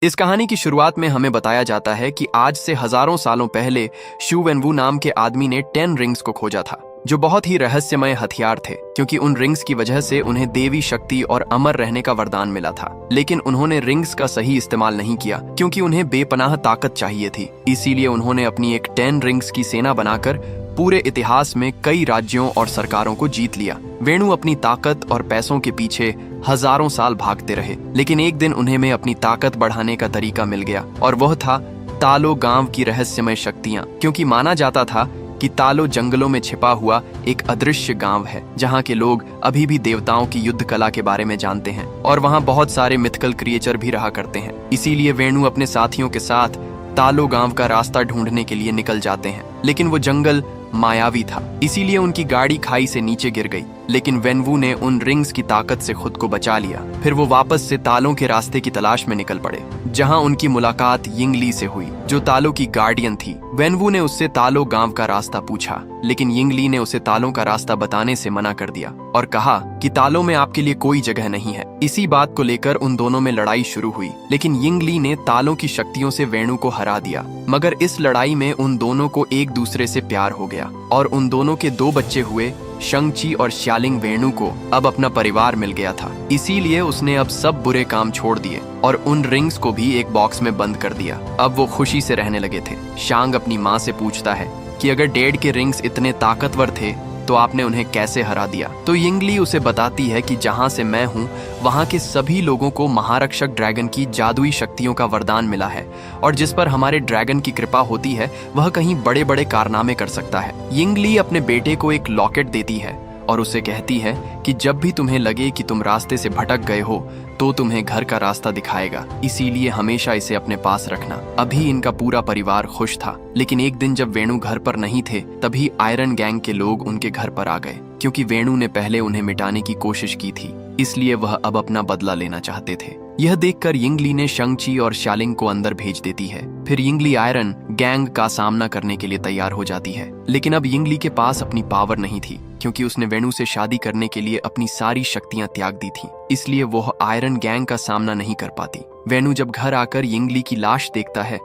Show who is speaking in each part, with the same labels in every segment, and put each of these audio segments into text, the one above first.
Speaker 1: इस कहानी की शुरुआत में हमें बताया जाता है कि आज से हजारों सालों पहले शू वेनवू नाम के आदमी ने 10 रिंग्स को खोजा था, जो बहुत ही रहस्यमय हथियार थे, क्योंकि उन रिंग्स की वजह से उन्हें देवी शक्ति और अमर रहने का वरदान मिला था। लेकिन उन्होंने रिंग्स का सही इस्तेमाल नहीं किया, क्योंकि उन्हें बेपनाह ताकत चाहिए थी। इसीलिए उन्होंने अपनी एक 10 रिंग्स की सेना बनाकर पूरे इतिहास में कई राज्यों और सरकारों को जीत लिया। वेणु अपनी ताकत और पैसों के पीछे हजारों साल भागते रहे, लेकिन एक दिन उन्हें में अपनी ताकत बढ़ाने का तरीका मिल गया, और वह था तालो गांव की रहस्यमय शक्तियां। क्योंकि माना जाता था कि तालो जंगलों में छिपा हुआ एक अदृश्य गांव है, जहां के लोग अभी भी देवताओं की युद्ध कला के बारे में जानते हैं, और वहां बहुत सारे मिथिकल क्रिएचर भी रहा करते हैं। इसीलिए वेणु अपने साथियों के साथ तालो गांव का रास्ता ढूंढने के लिए निकल जाते हैं। लेकिन वो जंगल मायावी था, इसीलिए उनकी गाड़ी खाई से नीचे गिर गई। लेकिन वेनवू ने उन रिंग्स की ताकत से खुद को बचा लिया। फिर वो वापस से तालों के रास्ते की तलाश में निकल पड़े, जहां उनकी मुलाकात यिंगली से हुई, जो तालों की गार्डियन थी। वेनवू ने उससे तालो गांव का रास्ता पूछा, लेकिन यिंगली ने उसे तालों का रास्ता बताने से मना कर दिया और कहा कि तालों में आपके लिए कोई जगह नहीं है। इसी बात को लेकर उन दोनों में लड़ाई शुरू हुई, लेकिन यिंगली ने तालों की शक्तियों से वेणु को हरा दिया। मगर इस लड़ाई में उन दोनों को एक दूसरे से प्यार हो गया, और उन दोनों के 2 बच्चे हुए। शंग-ची और श्यालिंग वेणु को अब अपना परिवार मिल गया था, इसीलिए उसने अब सब बुरे काम छोड़ दिए और उन रिंग्स को भी एक बॉक्स में बंद कर दिया। अब वो खुशी से रहने लगे थे। शांग अपनी माँ से पूछता है कि अगर डैड के रिंग्स इतने ताकतवर थे तो आपने उन्हें कैसे हरा दिया। तो यिंगली उसे बताती है कि जहां से मैं हूं वहां के सभी लोगों को महारक्षक ड्रैगन की जादुई शक्तियों का वरदान मिला है, और जिस पर हमारे ड्रैगन की कृपा होती है वह कहीं बड़े बड़े कारनामे कर सकता है। यिंगली अपने बेटे को एक लॉकेट देती है और उसे कहती है कि जब भी तुम्हें लगे कि तुम रास्ते से भटक गए हो तो तुम्हें घर का रास्ता दिखाएगा, इसीलिए हमेशा इसे अपने पास रखना। अभी इनका पूरा परिवार खुश था, लेकिन एक दिन जब वेणु घर पर नहीं थे तभी आयरन गैंग के लोग उनके घर पर आ गए। क्योंकि वेणु ने पहले उन्हें मिटाने की कोशिश की थी, इसलिए वह अब अपना बदला लेना चाहते थे। यह देखकर यिंगली ने शंग-ची और श्यालिंग को अंदर भेज देती है। फिर यिंगली आयरन गैंग का सामना करने के लिए तैयार हो जाती है। लेकिन अब यिंगली के पास अपनी पावर नहीं थी, क्योंकि उसने वेणु से शादी करने के लिए अपनी सारी शक्तियां त्याग दी थी, इसलिए वह आयरन गैंग का सामना नहीं कर पाती। वेणु जब घर आकर यिंगली की लाश देखता है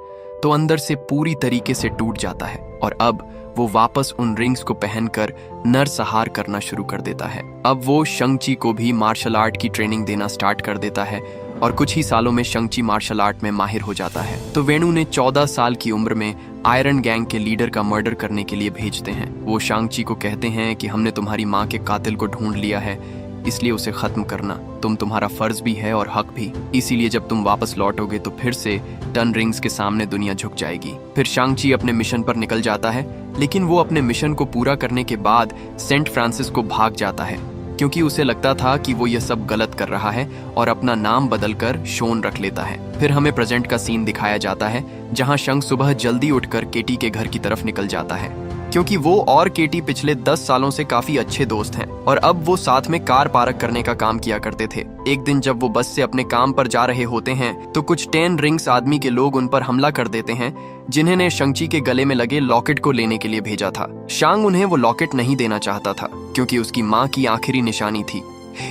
Speaker 1: तो अंदर से पूरी तरीके से टूट जाता है, और अब वो वापस उन रिंग्स को पहनकर नरसंहार करना शुरू कर देता है। अब वो शंग-ची को भी मार्शल आर्ट की ट्रेनिंग देना स्टार्ट कर देता है, और कुछ ही सालों में शंग-ची मार्शल आर्ट में माहिर हो जाता है। तो वेणु ने 14 साल की उम्र में आयरन गैंग के लीडर का मर्डर करने के लिए भेजते हैं। वो शंग-ची को कहते हैं कि हमने तुम्हारी माँ के कातिल को ढूंढ लिया है, इसलिए उसे खत्म करना तुम्हारा फर्ज भी है और हक भी। इसीलिए जब तुम वापस लौटोगे तो फिर से 10 रिंग्स के सामने दुनिया झुक जाएगी। फिर शंग-ची अपने मिशन पर निकल जाता है, लेकिन वो अपने मिशन को पूरा करने के बाद सेंट फ्रांसिस्को भाग जाता है, क्योंकि उसे लगता था कि वो यह सब गलत कर रहा है, और अपना नाम बदलकर शोन रख लेता है। फिर हमें प्रेजेंट का सीन दिखाया जाता है, जहां शंग सुबह जल्दी उठकर केटी के घर की तरफ निकल जाता है, क्योंकि वो और केटी पिछले 10 सालों से काफी अच्छे दोस्त हैं, और अब वो साथ में कार पार्क करने का काम किया करते थे। एक दिन जब वो बस से अपने काम पर जा रहे होते हैं तो कुछ 10 रिंग्स आदमी के लोग उन पर हमला कर देते हैं, जिन्होंने शंग-ची के गले में लगे लॉकेट को लेने के लिए भेजा था। शांग उन्हें वो लॉकेट नहीं देना चाहता था, क्योंकि उसकी माँ की आखिरी निशानी थी,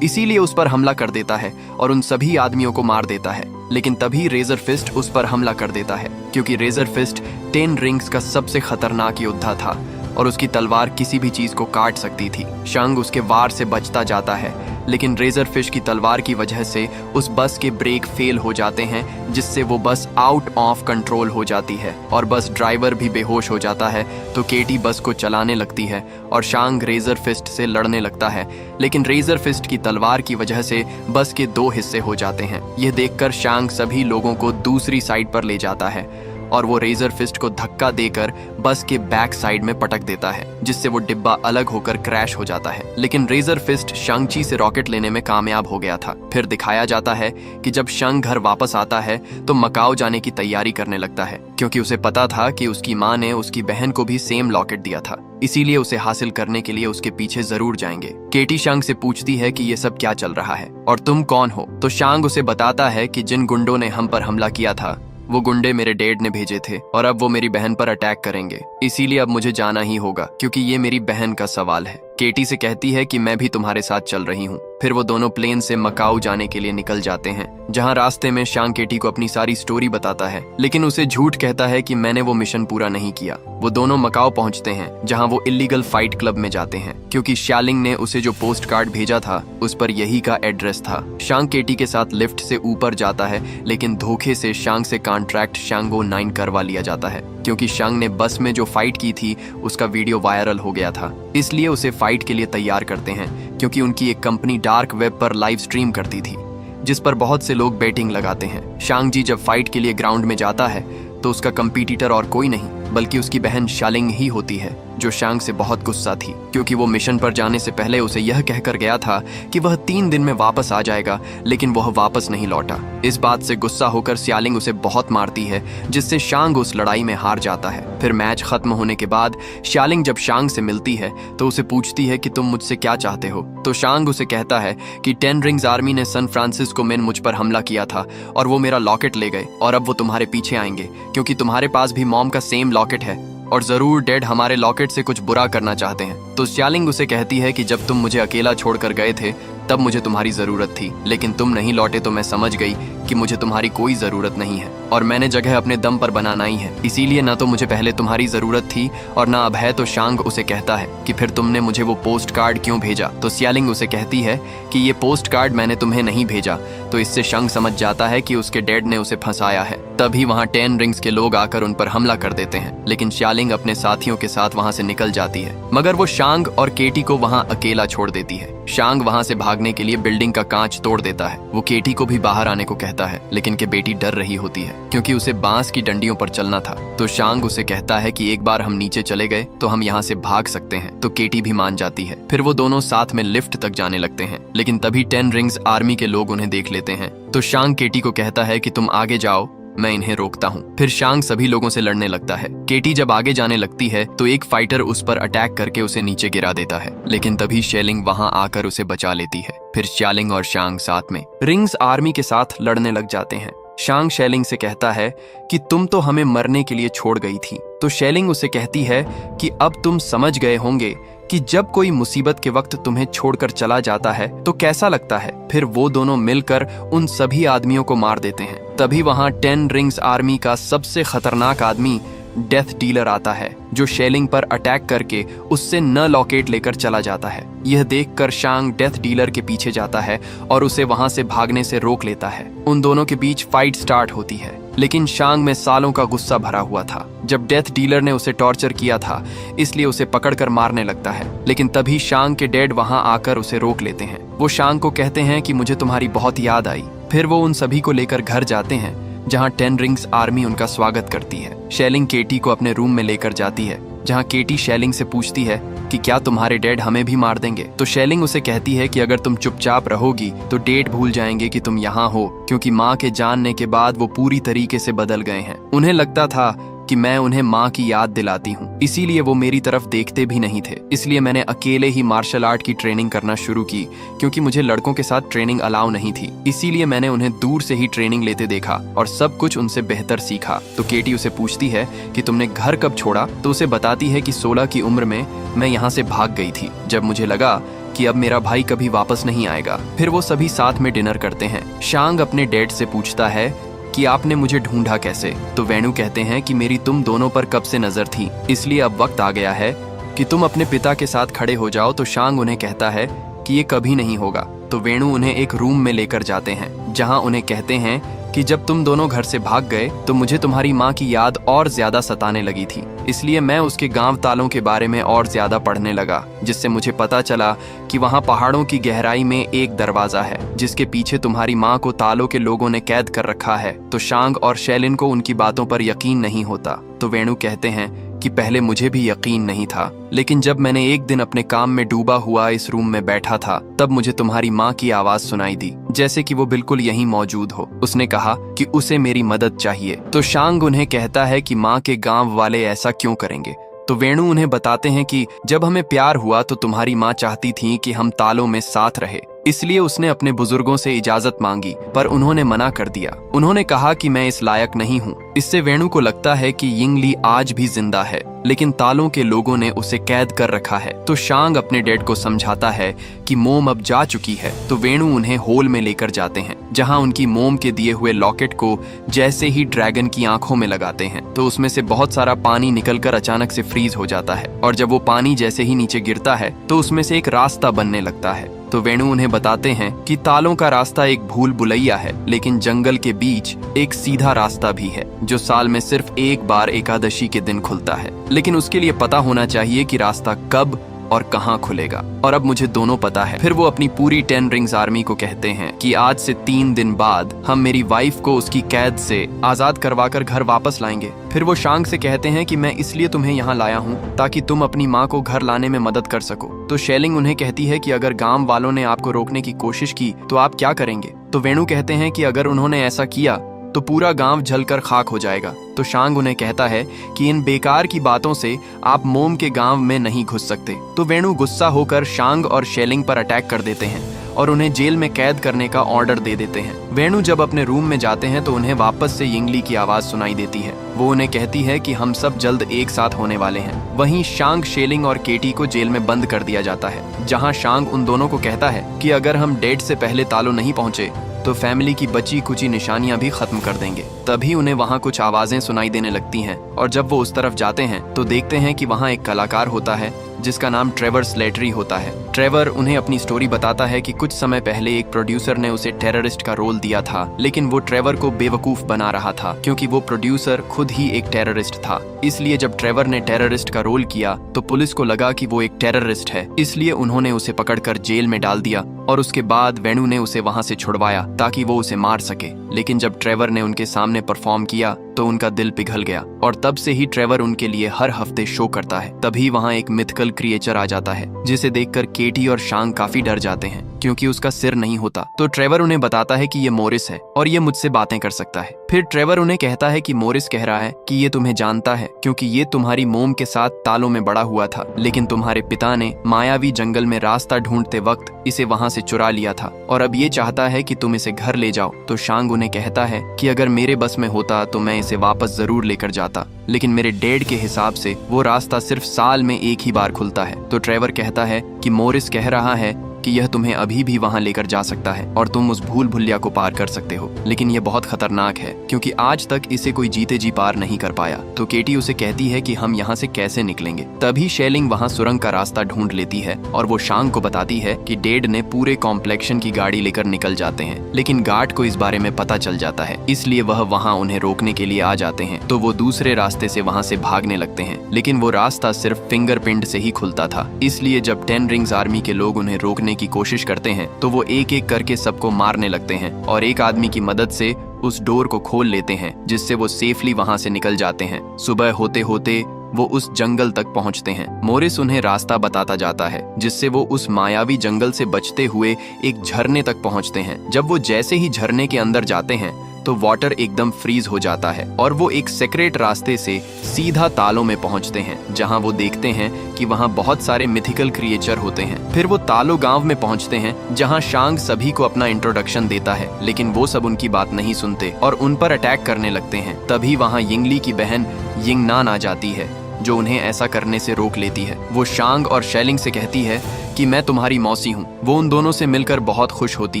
Speaker 1: इसीलिए उस पर हमला कर देता है और उन सभी आदमियों को मार देता है। लेकिन तभी रेजर फिस्ट उस पर हमला कर देता है, क्योंकि रेजर फिस्ट 10 रिंग्स का सबसे खतरनाक योद्धा था और उसकी तलवार किसी भी चीज को काट सकती थी। शंग उसके वार से बचता जाता है, लेकिन रेजर फिश की तलवार की वजह से उस बस के ब्रेक फेल हो जाते हैं, जिससे वो बस आउट ऑफ कंट्रोल हो जाती है और बस ड्राइवर भी बेहोश हो जाता है। तो केटी बस को चलाने लगती है और शांग रेजर फिस्ट से लड़ने लगता है, लेकिन रेजर फिस्ट की तलवार की वजह से बस के 2 हिस्से हो जाते हैं। यह देखकर शांग सभी लोगों को दूसरी साइड पर ले जाता है और वो रेजर फिस्ट को धक्का देकर बस के बैक साइड में पटक देता है, जिससे वो डिब्बा अलग होकर क्रैश हो जाता है। लेकिन रेजर फिस्ट शंग-ची से रॉकेट लेने में कामयाब हो गया था। फिर दिखाया जाता है कि जब शंग घर वापस आता है तो मकाओ जाने की तैयारी करने लगता है, क्योंकि उसे पता था कि उसकी माँ ने उसकी बहन को भी सेम लॉकेट दिया था, इसीलिए उसे हासिल करने के लिए उसके पीछे जरूर जाएंगे। केटी शांग से पूछती है कि ये सब क्या चल रहा है और तुम कौन हो। तो शांग उसे बताता है कि जिन गुंडों ने हम पर हमला किया था वो गुंडे मेरे डैड ने भेजे थे, और अब वो मेरी बहन पर अटैक करेंगे, इसीलिए अब मुझे जाना ही होगा, क्योंकि ये मेरी बहन का सवाल है। केटी से कहती है कि मैं भी तुम्हारे साथ चल रही हूँ। फिर वो दोनों प्लेन से मकाऊ जाने के लिए निकल जाते हैं, जहाँ रास्ते में शांग केटी को अपनी सारी स्टोरी बताता है, लेकिन उसे झूठ कहता है कि मैंने वो मिशन पूरा नहीं किया। वो दोनों मकाऊ पहुंचते हैं, जहाँ वो इलीगल फाइट क्लब में जाते हैं, क्योंकि शालिंग ने उसे जो पोस्ट कार्ड भेजा था उस पर यही का एड्रेस था। शांग केटी के साथ लिफ्ट से ऊपर जाता है, लेकिन धोखे से शांग से कॉन्ट्रैक्ट शांगो 9 करवा लिया जाता है, क्योंकि शांग ने बस में जो फाइट की थी उसका वीडियो वायरल हो गया था। इसलिए उसे फाइट के लिए तैयार करते हैं, क्योंकि उनकी एक कंपनी डार्क वेब पर लाइव स्ट्रीम करती थी, जिस पर बहुत से लोग बेटिंग लगाते हैं। शांग जी जब फाइट के लिए ग्राउंड में जाता है तो उसका कंपीटिटर और कोई नहीं बल्कि उसकी बहन शालिंग ही होती है, जो शांग से बहुत गुस्सा थी, क्योंकि वो मिशन पर जाने से पहले उसे यह कहकर गया था कि वह 3 दिन में वापस आ जाएगा, लेकिन वह वापस नहीं लौटा। इस बात से गुस्सा होकर शालिंग उसे बहुत मारती है, जिससे शांग उस लड़ाई में हार जाता है। फिर मैच खत्म होने के बाद शालिंग जब शांग से मिलती है तो उसे पूछती है कि तुम मुझसे क्या चाहते हो, तो शांग उसे कहता है कि 10 रिंग्स आर्मी ने सैन फ्रांसिस्को में मुझ पर हमला किया था और वो मेरा लॉकेट ले गए, और अब वो तुम्हारे पीछे आएंगे, क्योंकि तुम्हारे पास भी मॉम का सेम लॉकेट है और जरूर डैड हमारे लॉकेट से कुछ बुरा करना चाहते हैं। तो शालिंग उसे कहती है कि जब तुम मुझे अकेला छोड़कर गए थे तब मुझे तुम्हारी जरूरत थी, लेकिन तुम नहीं लौटे तो मैं समझ गई कि मुझे तुम्हारी कोई जरूरत नहीं है और मैंने जगह अपने दम पर बनाना ही है, इसीलिए ना तो मुझे पहले तुम्हारी जरूरत थी और ना अब है। तो शांग उसे कहता है कि फिर तुमने मुझे वो पोस्ट कार्ड क्यों भेजा, तो शालिंग उसे कहती है कि ये पोस्ट कार्ड मैंने तुम्हें नहीं भेजा। तो इससे शांग समझ जाता है कि उसके डैड ने उसे फंसाया है। तभी वहाँ 10 रिंग्स के लोग आकर उन पर हमला कर देते हैं, लेकिन शालिंग अपने साथियों के साथ वहाँ से निकल जाती है, मगर वो शांग और केटी को वहाँ अकेला छोड़ देती है। शांग वहाँ से भागने के लिए बिल्डिंग का कांच तोड़ देता है। वो केटी को भी बाहर आने को कहता है, लेकिन के बेटी डर रही होती है, क्योंकि उसे बांस की डंडियों पर चलना था। तो शांग उसे कहता है कि एक बार हम नीचे चले गए तो हम यहाँ से भाग सकते हैं, तो केटी भी मान जाती है। फिर वो दोनों साथ में लिफ्ट तक जाने लगते हैं, लेकिन तभी 10 रिंग्स आर्मी के लोग उन्हें देख लेते हैं। तो शांग केटी को कहता है कि तुम आगे जाओ, मैं इन्हें रोकता हूँ। फिर शांग सभी लोगों से लड़ने लगता है। केटी जब आगे जाने लगती है तो एक फाइटर उस पर अटैक करके उसे नीचे गिरा देता है, लेकिन तभी शेलिंग वहाँ आकर उसे बचा लेती है। फिर शालिंग और शांग साथ में रिंग्स आर्मी के साथ लड़ने लग जाते हैं। शांग शेलिंग से कहता है कि तुम तो हमें मरने के लिए छोड़ गई थी, तो शेलिंग उसे कहती है कि अब तुम समझ गए होंगे कि जब कोई मुसीबत के वक्त तुम्हें छोड़कर चला जाता है तो कैसा लगता है। फिर वो दोनों मिलकर उन सभी आदमियों को मार देते हैं। तभी वहाँ 10 रिंग्स आर्मी का सबसे खतरनाक आदमी डेथ डीलर आता है, जो शेलिंग पर अटैक करके उससे न लॉकेट लेकर चला जाता है। यह देखकर शांग डेथ डीलर के पीछे जाता है और उसे वहां से भागने से रोक लेता है। उन दोनों के बीच फाइट स्टार्ट होती है, लेकिन शांग में सालों का गुस्सा भरा हुआ था। जब डेथ डीलर ने उसे टॉर्चर किया था, इसलिए उसे पकड़कर मारने लगता है, लेकिन तभी शांग के डैड वहां आकर उसे रोक लेते हैं। वो शांग को कहते हैं कि मुझे तुम्हारी बहुत याद आई। फिर वो उन सभी को लेकर घर जाते हैं, जहां 10 रिंग्स आर्मी उनका स्वागत करती है। शेलिंग केटी को अपने रूम में लेकर जाती है, जहां केटी शेलिंग से पूछती है कि क्या तुम्हारे डैड हमें भी मार देंगे। तो शेलिंग उसे कहती है कि अगर तुम चुपचाप रहोगी तो डैड भूल जाएंगे कि तुम यहाँ हो, क्योंकि माँ के जानने के बाद वो पूरी तरीके से बदल गए हैं। उन्हें लगता था कि मैं उन्हें माँ की याद दिलाती हूँ, इसीलिए वो मेरी तरफ देखते भी नहीं थे। इसलिए मैंने अकेले ही मार्शल आर्ट की ट्रेनिंग करना शुरू की, क्योंकि मुझे लड़कों के साथ ट्रेनिंग अलाउ नहीं थी। इसीलिए मैंने उन्हें दूर से ही ट्रेनिंग लेते देखा और सब कुछ उनसे बेहतर सीखा। तो केटी उसे पूछती है कि तुमने घर कब छोड़ा, तो उसे बताती है कि 16 की उम्र में मैं यहाँ से भाग गई थी, जब मुझे लगा कि अब मेरा भाई कभी वापस नहीं आएगा। फिर वो सभी साथ में डिनर करते हैं। शांग अपने डैड से पूछता है कि आपने मुझे ढूंढा कैसे। तो वेणु कहते हैं कि मेरी तुम दोनों पर कब से नजर थी, इसलिए अब वक्त आ गया है कि तुम अपने पिता के साथ खड़े हो जाओ। तो शांग उन्हें कहता है कि ये कभी नहीं होगा। तो वेणु उन्हें एक रूम में लेकर जाते हैं, जहां उन्हें कहते हैं कि जब तुम दोनों घर से भाग गए तो मुझे तुम्हारी माँ की याद और ज्यादा सताने लगी थी, इसलिए मैं उसके गांव तालों के बारे में और ज्यादा पढ़ने लगा, जिससे मुझे पता चला कि वहाँ पहाड़ों की गहराई में एक दरवाजा है, जिसके पीछे तुम्हारी माँ को तालों के लोगों ने कैद कर रखा है। तो शांग और शेलिन को उनकी बातों पर यकीन नहीं होता। तो वेणु कहते हैं कि पहले मुझे भी यकीन नहीं था, लेकिन जब मैंने एक दिन अपने काम में डूबा हुआ इस रूम में बैठा था, तब मुझे तुम्हारी माँ की आवाज सुनाई दी, जैसे कि वो बिल्कुल यहीं मौजूद हो। उसने कहा कि उसे मेरी मदद चाहिए। तो शांग उन्हें कहता है कि माँ के गांव वाले ऐसा क्यों करेंगे। तो वेणु उन्हें बताते हैं कि जब हमें प्यार हुआ तो तुम्हारी माँ चाहती थी कि हम तालों में साथ रहे, इसलिए उसने अपने बुजुर्गों से इजाजत मांगी, पर उन्होंने मना कर दिया। उन्होंने कहा कि मैं इस लायक नहीं हूँ। इससे वेणु को लगता है कि यिंग ली आज भी जिंदा है, लेकिन तालों के लोगों ने उसे कैद कर रखा है। तो शांग अपने डैड को समझाता है कि मोम अब जा चुकी है। तो वेणु उन्हें होल में लेकर जाते हैं, जहां उनकी मोम के दिए हुए लॉकेट को जैसे ही ड्रैगन की आंखों में लगाते हैं तो उसमें से बहुत सारा पानी निकलकर अचानक से फ्रीज हो जाता है, और जब वो पानी जैसे ही नीचे गिरता है तो उसमें से एक रास्ता बनने लगता है। तो वेणु उन्हें बताते हैं कि तालों का रास्ता एक भूल भुलैया है, लेकिन जंगल के बीच एक सीधा रास्ता भी है जो साल में सिर्फ एक बार एकादशी के दिन खुलता है। लेकिन उसके लिए पता होना चाहिए कि रास्ता कब और कहां खुलेगा। और अब मुझे दोनों पता है। फिर वो अपनी पूरी 10 रिंग्स आर्मी को कहते हैं कि आज से 3 दिन बाद हम मेरी वाइफ को उसकी कैद से आजाद करवाकर घर वापस लाएंगे। फिर वो शांग से कहते हैं कि मैं इसलिए तुम्हें यहाँ लाया हूँ ताकि तुम अपनी माँ को घर लाने में मदद कर सको। तो शेलिंग उन्हें कहती है कि अगर गांव वालों ने आपको रोकने की कोशिश की तो आप क्या करेंगे। तो वेणु कहते हैं कि अगर उन्होंने ऐसा किया तो पूरा गांव जलकर खाक हो जाएगा। तो शांग उन्हें कहता है कि इन बेकार की बातों से आप मोम के गांव में नहीं घुस सकते। तो वेणु गुस्सा होकर शांग और शेलिंग पर अटैक कर देते हैं और उन्हें जेल में कैद करने का ऑर्डर दे देते हैं। वेणु जब अपने रूम में जाते हैं तो उन्हें वापस से यिंगली की आवाज सुनाई देती है। वो उन्हें कहती है कि हम सब जल्द एक साथ होने वाले हैं। वहीं शांग, शेलिंग और केटी को जेल में बंद कर दिया जाता है, जहां शांग उन दोनों को कहता है कि अगर हम डेट से पहले तालो नहीं पहुंचे तो फैमिली की बची कुची निशानियां भी खत्म कर देंगे। तभी उन्हें वहां कुछ आवाजें सुनाई देने लगती हैं, और जब वो उस तरफ जाते हैं तो देखते हैं कि वहां एक कलाकार होता है जिसका नाम ट्रेवर स्लेटरी होता है। ट्रेवर उन्हें अपनी स्टोरी बताता है कि कुछ समय पहले एक प्रोड्यूसर ने उसे टेररिस्ट का रोल दिया था, लेकिन वो ट्रेवर को बेवकूफ बना रहा था क्योंकि वो प्रोड्यूसर खुद ही एक टेररिस्ट था। इसलिए जब ट्रेवर ने टेररिस्ट का रोल किया तो पुलिस को लगा कि वो एक टेररिस्ट है, इसलिए उन्होंने उसे पकड़कर जेल में डाल दिया और उसके बाद वेणु ने उसे वहां से छुड़वाया ताकि वो उसे मार सके। लेकिन जब ट्रेवर ने उनके सामने परफॉर्म किया तो उनका दिल पिघल गया, और तब से ही ट्रेवर उनके लिए हर हफ्ते शो करता है। तभी वहां एक मिथिकल क्रिएचर आ जाता है जिसे देखकर केटी और शांग काफी डर जाते हैं क्योंकि उसका सिर नहीं होता। तो ट्रेवर उन्हें बताता है कि ये मोरिस है और ये मुझसे बातें कर सकता है। फिर ट्रेवर उन्हें कहता है कि मोरिस कह रहा है कि ये तुम्हें जानता है क्योंकि ये तुम्हारी मोम के साथ तालों में बड़ा हुआ था, लेकिन तुम्हारे पिता ने मायावी जंगल में रास्ता ढूंढते वक्त इसे वहां से चुरा लिया था और अब ये चाहता है कि तुम इसे घर ले जाओ। तो शांग उन्हें कहता है कि अगर मेरे बस में होता तो मैं इसे वापस जरूर लेकर जाता, लेकिन मेरे डैड के हिसाब से वो रास्ता सिर्फ साल में एक ही बार खुलता है। तो ट्रेवर कहता है कि मोरिस कह रहा है कि यह तुम्हें अभी भी वहां लेकर जा सकता है और तुम उस भूल भुलैया को पार कर सकते हो, लेकिन यह बहुत खतरनाक है क्योंकि आज तक इसे कोई जीते जी पार नहीं कर पाया। तो केटी उसे कहती है कि हम यहाँ से कैसे निकलेंगे। तभी शेलिंग वहाँ सुरंग का रास्ता ढूंढ लेती है और वो शांग को बताती है कि डैड ने पूरे कॉम्प्लेक्शन की गाड़ी लेकर निकल जाते हैं, लेकिन गार्ड को इस बारे में पता चल जाता है, इसलिए वह वहाँ उन्हें रोकने के लिए आ जाते हैं। तो वो दूसरे रास्ते से वहाँ से भागने लगते हैं, लेकिन वो रास्ता सिर्फ फिंगरप्रिंट से ही खुलता था। इसलिए जब 10 रिंग्स आर्मी के लोग उन्हें रोकने की कोशिश करते हैं तो वो एक एक करके सबको मारने लगते हैं और एक आदमी की मदद से उस डोर को खोल लेते हैं, जिससे वो सेफली वहां से निकल जाते हैं। सुबह होते होते वो उस जंगल तक पहुंचते हैं। मोरिस उन्हें रास्ता बताता जाता है जिससे वो उस मायावी जंगल से बचते हुए एक झरने तक पहुंचते हैं। जब वो जैसे ही झरने के अंदर जाते हैं तो वाटर एकदम फ्रीज हो जाता है और वो एक सीक्रेट रास्ते से सीधा तालों में पहुंचते हैं, जहां वो देखते हैं कि वहां बहुत सारे मिथिकल क्रिएचर होते हैं। फिर वो तालो गांव में पहुंचते हैं जहां शांग सभी को अपना इंट्रोडक्शन देता है, लेकिन वो सब उनकी बात नहीं सुनते और उन पर अटैक करने लगते हैं। तभी वहां यिंगली की बहन यिंगनान आ जाती है जो उन्हें ऐसा करने से रोक लेती है। वो शांग और शेलिंग से कहती है कि मैं तुम्हारी मौसी हूँ। वो उन दोनों से मिलकर बहुत खुश होती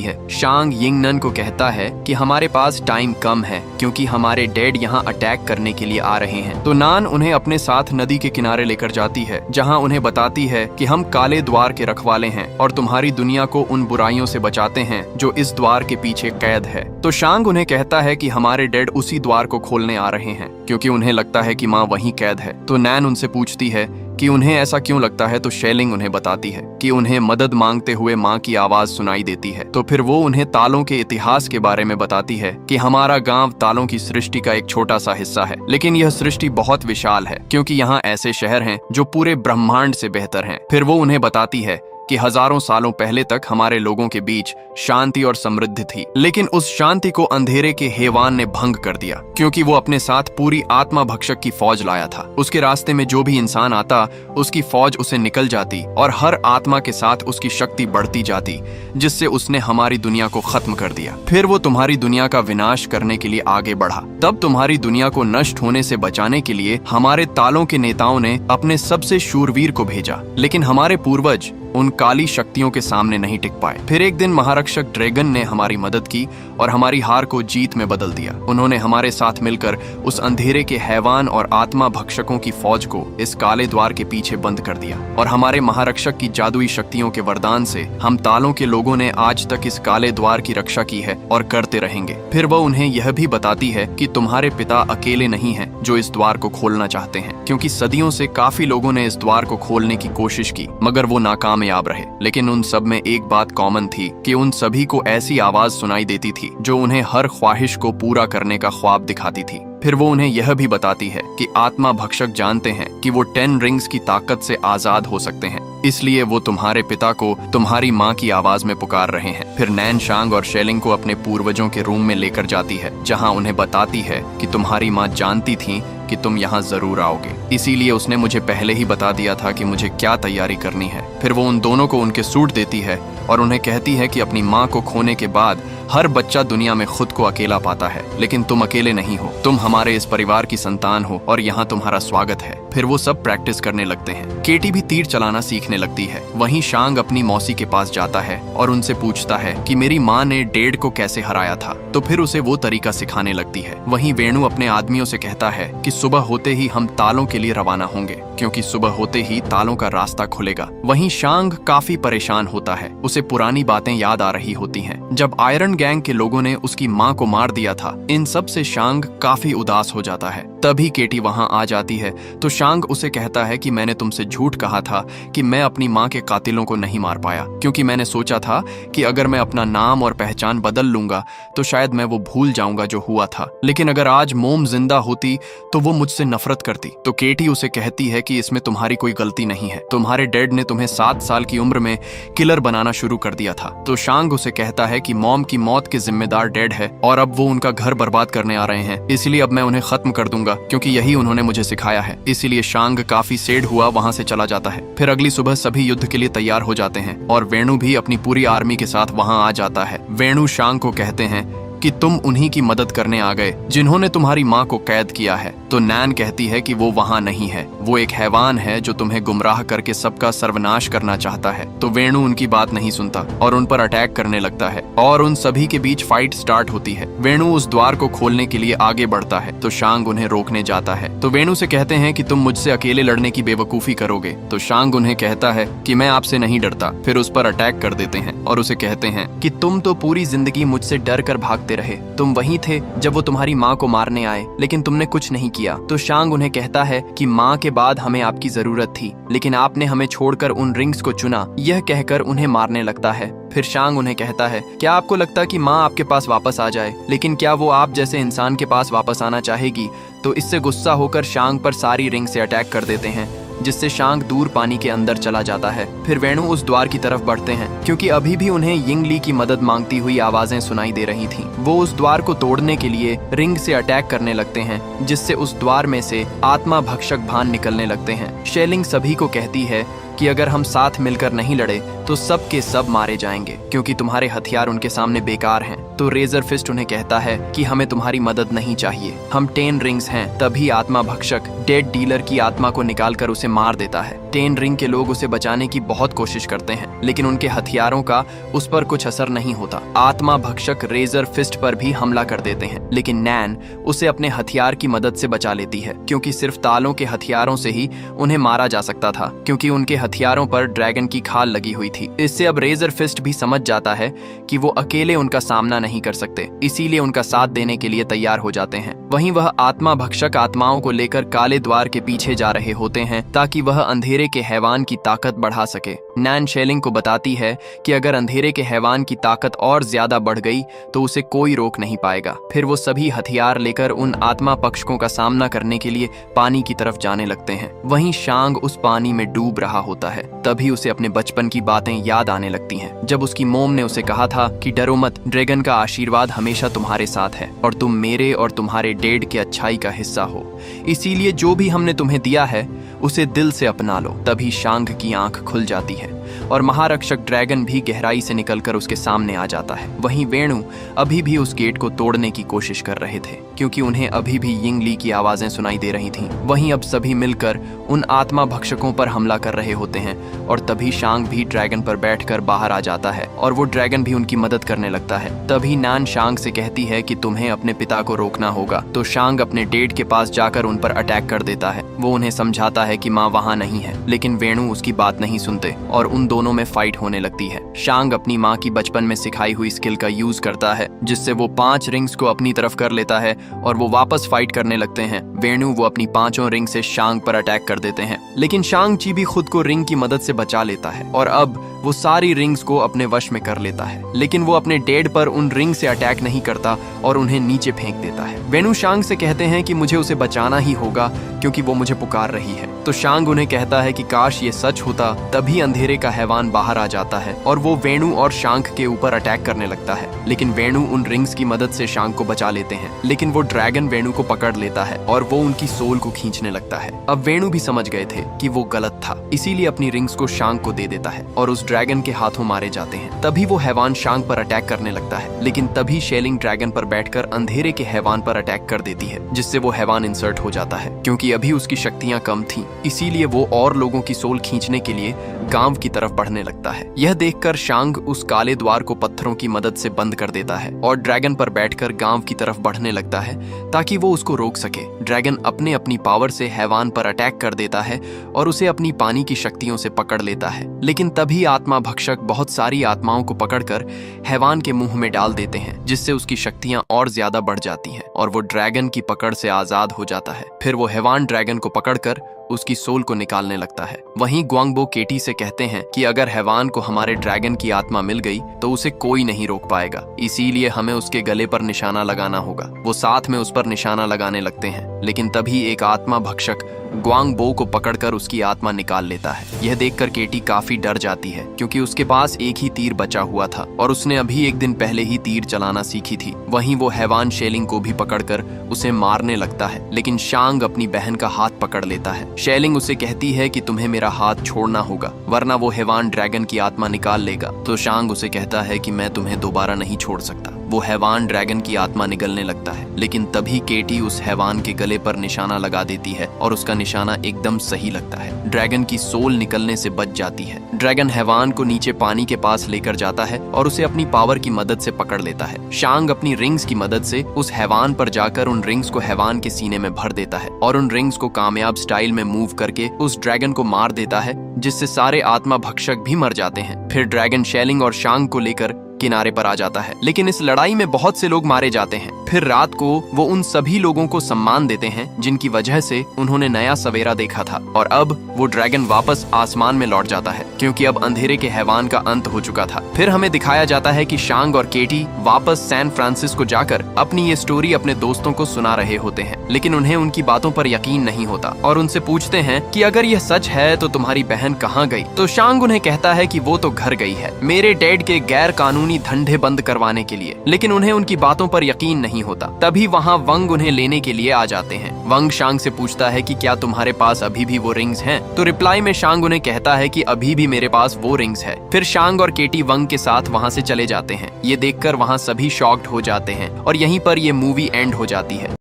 Speaker 1: है। शांग यिंगनन को कहता है कि हमारे पास टाइम कम है क्योंकि हमारे डैड यहाँ अटैक करने के लिए आ रहे हैं। तो नान उन्हें अपने साथ नदी के किनारे लेकर जाती है जहाँ उन्हें बताती है कि हम काले द्वार के रखवाले हैं और तुम्हारी दुनिया को उन बुराइयों से बचाते हैं जो इस द्वार के पीछे कैद है। तो शांग उन्हें कहता है कि हमारे डैड उसी द्वार को खोलने आ रहे हैं क्योंकि उन्हें लगता है कि माँ वहीं कैद है। तो नैन उनसे पूछती है कि उन्हें ऐसा क्यों लगता है। तो शेलिंग उन्हें बताती है कि उन्हें मदद मांगते हुए माँ की आवाज सुनाई देती है। तो फिर वो उन्हें तालों के इतिहास के बारे में बताती है कि हमारा गांव तालों की सृष्टि का एक छोटा सा हिस्सा है, लेकिन यह सृष्टि बहुत विशाल है क्योंकि यहाँ ऐसे शहर हैं जो पूरे ब्रह्मांड से बेहतर हैं। फिर वो उन्हें बताती है कि हजारों सालों पहले तक हमारे लोगों के बीच शांति और समृद्धि थी, लेकिन उस शांति को अंधेरे के हैवान ने भंग कर दिया, क्योंकि वो अपने साथ पूरी आत्मा भक्षक की फौज लाया था। उसके रास्ते में जो भी इंसान आता, उसकी फौज उसे निकल जाती और हर आत्मा के साथ उसकी शक्ति बढ़ती जाती, जिससे उसने हमारी दुनिया को खत्म कर दिया। फिर वो तुम्हारी दुनिया का विनाश करने के लिए आगे बढ़ा। तब तुम्हारी दुनिया को नष्ट होने से बचाने के लिए हमारे तालों के नेताओं ने अपने सबसे शूरवीर को भेजा, लेकिन हमारे पूर्वज उन काली शक्तियों के सामने नहीं टिक पाए। फिर एक दिन महारक्षक ड्रैगन ने हमारी मदद की और हमारी हार को जीत में बदल दिया। उन्होंने हमारे साथ मिलकर उस अंधेरे के हैवान और आत्मा भक्षकों की फौज को इस काले द्वार के पीछे बंद कर दिया, और हमारे महारक्षक की जादुई शक्तियों के वरदान से हम तालों के लोगों ने आज तक इस काले द्वार की रक्षा की है और करते रहेंगे। फिर वह उन्हें यह भी बताती है कि तुम्हारे पिता अकेले नहीं हैं जो इस द्वार को खोलना चाहते हैं, क्योंकि सदियों से काफी लोगों ने इस द्वार को खोलने की कोशिश की, मगर वो नाकामयाब रहे। लेकिन उन सब में एक बात कॉमन थी कि उन सभी को ऐसी आवाज सुनाई देती थी जो उन्हें हर ख्वाहिश को पूरा करने का ख्वाब दिखाती थी। फिर वो उन्हें यह भी बताती है कि आत्मा भक्षक जानते हैं कि वो 10 रिंग्स की ताकत से आजाद हो सकते हैं, इसलिए वो तुम्हारे पिता को तुम्हारी माँ की आवाज में पुकार रहे हैं। फिर नैन शांग और शेलिंग को अपने पूर्वजों के रूम में लेकर जाती है, जहाँ उन्हें बताती है कि तुम्हारी माँ जानती थी कि तुम यहाँ जरूर आओगे, इसीलिए उसने मुझे पहले ही बता दिया था कि मुझे क्या तैयारी करनी है। फिर वो उन दोनों को उनके सूट देती है और उन्हें कहती है कि अपनी माँ को खोने के बाद हर बच्चा दुनिया में खुद को अकेला पाता है, लेकिन तुम अकेले नहीं हो, तुम हमारे इस परिवार की संतान हो और यहाँ तुम्हारा स्वागत है। फिर वो सब प्रैक्टिस करने लगते हैं। केटी भी तीर चलाना सीखने लगती है। वहीं शांग अपनी मौसी के पास जाता है और उनसे पूछता है कि मेरी माँ ने डेड को कैसे हराया था, तो फिर उसे वो तरीका सिखाने लगती है। वहीं वेणु अपने आदमियों से कहता है कि सुबह होते ही हम तालों के लिए रवाना होंगे, क्योंकि सुबह होते ही तालों का रास्ता खुलेगा। वहीं शांग काफी परेशान होता है, उसे पुरानी बातें याद आ रही होती हैं, जब आयरन गैंग के लोगों ने उसकी माँ को मार दिया था। इन सब से शांग काफी उदास हो जाता है। तभी केटी वहाँ आ जाती है तो शांग उसे कहता है कि मैंने तुमसे झूठ कहा था कि मैं अपनी माँ के कातिलों को नहीं मार पाया, क्योंकि मैंने सोचा था कि अगर मैं अपना नाम और पहचान बदल लूंगा तो शायद मैं वो भूल जाऊंगा जो हुआ था, लेकिन अगर आज मोम जिंदा होती तो वो मुझसे नफरत करती। तो केटी उसे कहती है कि इसमें तुम्हारी कोई गलती नहीं है, तुम्हारे डैड ने तुम्हें 7 साल की उम्र में किलर बनाना शुरू कर दिया था। तो शांग उसे कहता है कि मॉम की मौत के जिम्मेदार डैड है और अब वो उनका घर बर्बाद करने आ रहे हैं, इसलिए अब मैं उन्हें खत्म कर दूंगा, क्योंकि यही उन्होंने मुझे सिखाया है। इसीलिए शांग काफी सैड हुआ वहां से चला जाता है। फिर अगली सुबह सभी युद्ध के लिए तैयार हो जाते हैं और वेणु भी अपनी पूरी आर्मी के साथ वहां आ जाता है। वेणु शांग को कहते हैं कि तुम उन्हीं की मदद करने आ गए जिन्होंने तुम्हारी माँ को कैद किया है। तो नैन कहती है कि वो वहाँ नहीं है, वो एक हैवान है जो तुम्हें गुमराह करके सबका सर्वनाश करना चाहता है। तो वेणु उनकी बात नहीं सुनता और उन पर अटैक करने लगता है और उन सभी के बीच फाइट स्टार्ट होती है। वेणु उस द्वार को खोलने के लिए आगे बढ़ता है तो शांग उन्हें रोकने जाता है। तो वेणु से कहते हैं कि तुम मुझसे अकेले लड़ने की बेवकूफी करोगे। तो शांग उन्हें कहता है कि मैं आपसे नहीं डरता। फिर उस पर अटैक कर देते हैं और उसे कहते हैं कि तुम तो पूरी जिंदगी मुझसे डर कर भागते रहे, तुम वहीं थे जब वो तुम्हारी माँ को मारने आए, लेकिन तुमने कुछ नहीं किया। तो शांग उन्हें कहता है कि माँ के बाद हमें आपकी जरूरत थी, लेकिन आपने हमें छोड़कर उन रिंग्स को चुना। यह कहकर उन्हें मारने लगता है। फिर शांग उन्हें कहता है, क्या आपको लगता कि माँ आपके पास वापस आ जाए, लेकिन क्या वो आप जैसे इंसान के पास वापस आना चाहेगी? तो इससे गुस्सा होकर शांग पर सारी रिंग से अटैक कर देते हैं, जिससे शांग दूर पानी के अंदर चला जाता है। फिर वेणु उस द्वार की तरफ बढ़ते हैं, क्योंकि अभी भी उन्हें यिंगली की मदद मांगती हुई आवाजें सुनाई दे रही थीं। वो उस द्वार को तोड़ने के लिए रिंग से अटैक करने लगते हैं, जिससे उस द्वार में से आत्मा भक्षक भान निकलने लगते हैं। शेलिंग सभी को कहती है कि अगर हम साथ मिलकर नहीं लड़े तो सब के सब मारे जाएंगे, क्योंकि तुम्हारे हथियार उनके सामने बेकार हैं। तो रेजर फिस्ट उन्हें कहता है कि हमें तुम्हारी मदद नहीं चाहिए, हम 10 रिंग्स हैं। तभी आत्मा भक्षक डेड डीलर की आत्मा को निकालकर उसे मार देता है। 10 रिंग के लोग उसे बचाने की बहुत कोशिश करते हैं, लेकिन उनके हथियारों का उस पर कुछ असर नहीं होता। आत्मा भक्षक रेजर फिस्ट पर भी हमला कर देते हैं, लेकिन नैन उसे अपने हथियार की मदद से बचा लेती है, क्योंकि सिर्फ तालों के हथियारों से ही उन्हें मारा जा सकता था, क्योंकि उनके हथियारों पर ड्रैगन की खाल लगी हुई थी। इससे अब रेजर फिस्ट भी समझ जाता है कि वो अकेले उनका सामना नहीं कर सकते, इसीलिए उनका साथ देने के लिए तैयार हो जाते हैं। वहीं वह आत्मा भक्षक आत्माओं को लेकर काले द्वार के पीछे जा रहे होते हैं, ताकि वह अंधेरे के हैवान की ताकत बढ़ा सके। नैन शेलिंग को बताती है कि अगर अंधेरे के हैवान की ताकत और ज्यादा बढ़ गई तो उसे कोई रोक नहीं पाएगा। फिर वो सभी हथियार लेकर उन आत्मा पक्षकों का सामना करने के लिए पानी की तरफ जाने लगते हैं। वहीं शांग उस पानी में डूब रहा होता है। तभी उसे अपने बचपन की बातें याद आने लगती हैं, जब उसकी मोम ने उसे कहा था कि डरो मत, ड्रैगन का आशीर्वाद हमेशा तुम्हारे साथ है और तुम मेरे और तुम्हारे डैड के अच्छाई का हिस्सा हो, इसीलिए जो भी हमने तुम्हें दिया है उसे दिल से अपना लो। तभी शांग की आंख खुल जाती है और महारक्षक ड्रैगन भी गहराई से निकलकर उसके सामने आ जाता है। वहीं वेणु अभी भी उस गेट को तोड़ने की कोशिश कर रहे थे, क्योंकि उन्हें अभी भी यिंगली की आवाजें सुनाई दे रही थीं। वहीं अब सभी मिलकर उन आत्मा भक्षकों पर हमला कर रहे होते हैं और तभी शांग भी ड्रैगन पर बैठकर बाहर आ जाता है और वो ड्रैगन भी उनकी मदद करने लगता है। तभी नान शांग से कहती है कि तुम्हें अपने पिता को रोकना होगा, तो शांग अपने डैड के पास जाकर उन पर अटैक कर देता है। वो उन्हें समझाता है कि माँ वहाँ नहीं है, लेकिन वेणु उसकी बात नहीं सुनते और उन दोनों में फाइट होने लगती है। शांग अपनी माँ की बचपन में सिखाई हुई स्किल का यूज करता है, जिससे वो 5 रिंग्स को अपनी तरफ कर लेता है और वो वापस फाइट करने लगते हैं। वेणु वो अपनी 5 रिंग से शांग पर अटैक कर देते हैं, लेकिन शांग ची भी खुद को रिंग की मदद से बचा लेता है और अब वो सारी रिंग्स को अपने वश में कर लेता है। लेकिन वो अपने डैड पर उन रिंग से अटैक नहीं करता और उन्हें नीचे फेंक देता है। वेणु शांग से कहते हैं कि मुझे उसे बचाना ही होगा क्योंकि वो मुझे पुकार रही है। तो शांग उन्हें कहता है कि काश ये सच होता। तभी अंधेरे का हैवान बाहर आ जाता है और वो वेणु और शांग के ऊपर अटैक करने लगता है, लेकिन वेणु उन रिंग्स की मदद से शांग को बचा लेते हैं। लेकिन वो ड्रैगन वेणु को पकड़ लेता है और वो उनकी सोल को खींचने लगता है। अब वेणु भी समझ गए थे कि वो गलत था, इसीलिए अपनी रिंग्स को शांग को दे देता है और उस ड्रैगन के हाथों मारे जाते हैं। तभी वो हैवान शांग पर अटैक करने लगता है, लेकिन तभी शेलिंग ड्रैगन पर बैठकर अंधेरे के हैवान पर अटैक कर देती है, जिससे वो हैवान इंसर्ट हो जाता है। क्योंकि अभी उसकी शक्तियां कम थीं, इसीलिए वो और लोगों की सोल खींचने के लिए गांव की तरफ बढ़ने लगता है। यह देखकर शांग उस काले द्वार को पत्थरों की मदद से बंद कर देता है और ड्रैगन पर बैठकर गांव की तरफ बढ़ने लगता है ताकि वो उसको रोक सके। ड्रैगन अपनी पावर से हैवान पर अटैक कर देता है और उसे अपनी पानी की शक्तियों से पकड़ लेता है। लेकिन तभी आत्मा भक्षक बहुत सारी आत्माओं को पकड़कर हैवान के मुंह में डाल देते हैं, जिससे उसकी शक्तियां और ज्यादा बढ़ जाती हैं और वो ड्रैगन की पकड़ से आजाद हो जाता है। फिर वो हैवान ड्रैगन को पकड़कर उसकी सोल को निकालने लगता है। वहीं ग्वांगबो केटी से कहते हैं कि अगर हैवान को हमारे ड्रैगन की आत्मा मिल गई तो उसे कोई नहीं रोक पाएगा, इसीलिए हमें उसके गले पर निशाना लगाना होगा। वो साथ में उस पर निशाना लगाने लगते हैं, लेकिन तभी एक आत्मा भक्षक ग्वांगबो को पकड़कर उसकी आत्मा निकाल लेता है। यह देखकर केटी काफी डर जाती है, क्योंकि उसके पास एक ही तीर बचा हुआ था और उसने अभी एक दिन पहले ही तीर चलाना सीखी थी। वहीं वो हैवान शेलिंग को भी पकड़कर उसे मारने लगता है, लेकिन शांग अपनी बहन का हाथ पकड़ लेता है। शेलिंग उसे कहती है कि तुम्हें मेरा हाथ छोड़ना होगा, वरना वो हैवान ड्रैगन की आत्मा निकाल लेगा। तो शांग उसे कहता है कि मैं तुम्हें दोबारा नहीं छोड़ सकता। वो हैवान ड्रैगन की आत्मा निगलने लगता है, लेकिन तभी केटी उस हैवान के गले पर निशाना लगा देती है और उसका निशाना एकदम सही लगता है। ड्रैगन की सोल निकलने से बच जाती है। ड्रैगन हैवान को नीचे पानी के पास लेकर जाता है और उसे अपनी पावर की मदद से पकड़ लेता है। शांग अपनी रिंग्स की मदद से उस हैवान पर जाकर उन रिंग्स को हैवान के सीने में भर देता है और उन रिंग्स को कामयाब स्टाइल में मूव करके उस ड्रैगन को मार देता है, जिससे सारे आत्मा भक्षक भी मर जाते हैं। फिर ड्रैगन शेलिंग और शांग को लेकर किनारे पर आ जाता है, लेकिन इस लड़ाई में बहुत से लोग मारे जाते हैं। फिर रात को वो उन सभी लोगों को सम्मान देते हैं जिनकी वजह से उन्होंने नया सवेरा देखा था और अब वो ड्रैगन वापस आसमान में लौट जाता है, क्योंकि अब अंधेरे के हैवान का अंत हो चुका था। फिर हमें दिखाया जाता है कि शांग और केटी वापस सैन फ्रांसिस्को जाकर अपनी ये स्टोरी अपने दोस्तों को सुना रहे होते हैं, लेकिन उन्हें उनकी बातों पर यकीन नहीं होता और उनसे पूछते हैं कि अगर यह सच है तो तुम्हारी बहन कहाँ गई। तो शांग उन्हें कहता है कि वो तो घर गई है मेरे डैड के गैर कानूनी धंधे बंद करवाने के लिए, लेकिन उन्हें उनकी बातों पर यकीन नहीं होता। तभी वहाँ वंग उन्हें लेने के लिए आ जाते हैं। वंग शांग से पूछता है कि क्या तुम्हारे पास अभी भी वो रिंग्स हैं? तो रिप्लाई में शांग उन्हें कहता है कि अभी भी मेरे पास वो रिंग्स है। फिर शांग और केटी वंग के साथ वहाँ से चले जाते हैं। ये देखकर वहाँ सभी शॉक्ड हो जाते हैं और यहीं पर ये मूवी एंड हो जाती है।